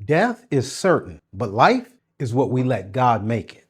Death is certain, but life is what we let God make it.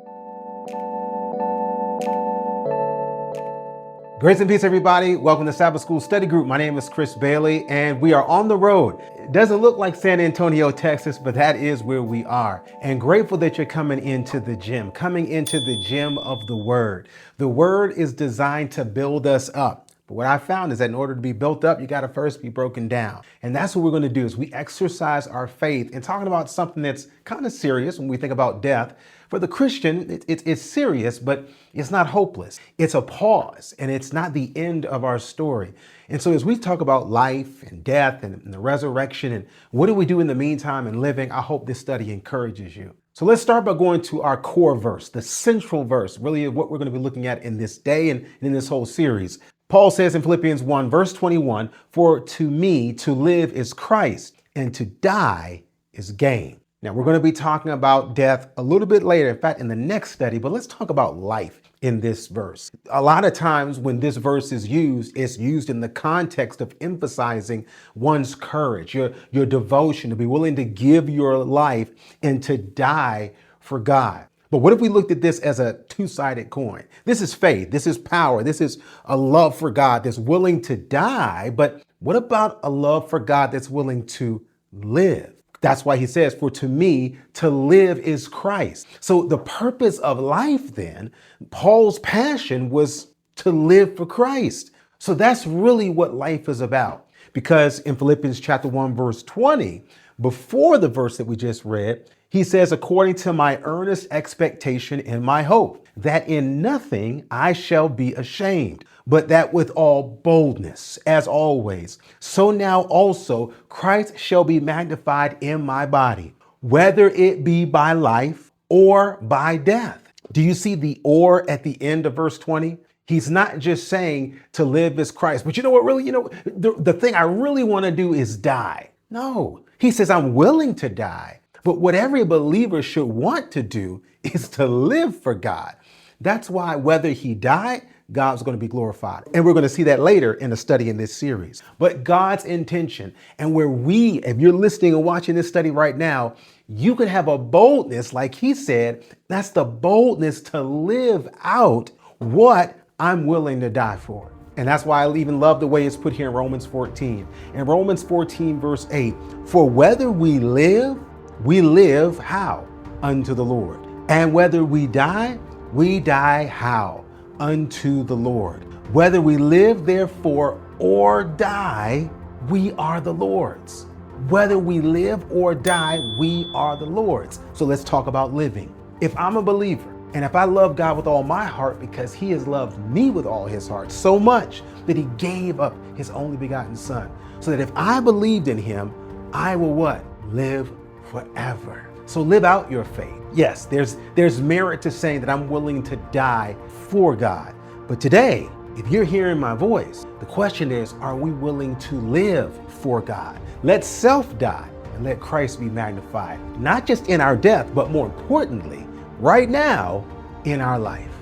Grace and peace, everybody. Welcome to Sabbath School Study Group. My name is Chris Bailey, and we are on the road. It doesn't look like San Antonio, Texas, but that is where we are. And grateful that you're coming into the gym of the Word. The Word is designed to build us up. But what I found is that in order to be built up, you got to first be broken down. And that's what we're going to do is we exercise our faith in talking about something that's kind of serious when we think about death. For the Christian, it's serious, but it's not hopeless. It's a pause, and it's not the end of our story. And so as we talk about life and death and the resurrection and what do we do in the meantime and living, I hope this study encourages you. So let's start by going to our core verse, the central verse, really what we're going to be looking at in this day and in this whole series. Paul says in Philippians 1, verse 21, "For to me to live is Christ, and to die is gain." Now, we're going to be talking about death a little bit later, in fact, in the next study, but let's talk about life in this verse. A lot of times when this verse is used, it's used in the context of emphasizing one's courage, your devotion, to be willing to give your life and to die for God. But what if we looked at this as a two-sided coin? This is faith, this is power, this is a love for God that's willing to die, but what about a love for God that's willing to live? That's why he says, "For to me, to live is Christ." So the purpose of life then, Paul's passion was to live for Christ. So that's really what life is about. Because in Philippians chapter 1, verse 20, before the verse that we just read, he says, "According to my earnest expectation and my hope, that in nothing I shall be ashamed, but that with all boldness, as always, so now also Christ shall be magnified in my body, whether it be by life or by death." Do you see the "or" at the end of verse 20? He's not just saying to live is Christ, but you know what, really, the thing I really want to do is die. No, he says, I'm willing to die. But what every believer should want to do is to live for God. That's why whether he died, God's going to be glorified. And we're going to see that later in the study in this series. But God's intention, and if you're listening and watching this study right now, you can have a boldness, like he said, that's the boldness to live out what I'm willing to die for. And that's why I even love the way it's put here in Romans 14. In Romans 14, verse 8, "For whether we live how? Unto the Lord. And whether we die how? Unto the Lord. Whether we live, therefore, or die, we are the Lord's." Whether we live or die, we are the Lord's. So let's talk about living. If I'm a believer, and if I love God with all my heart because he has loved me with all his heart, so much that he gave up his only begotten son, so that if I believed in him, I will what? Live forever. So live out your faith. Yes, there's merit to saying that I'm willing to die for God. But today, if you're hearing my voice, the question is, are we willing to live for God? Let self die and let Christ be magnified, not just in our death, but more importantly, right now in our life.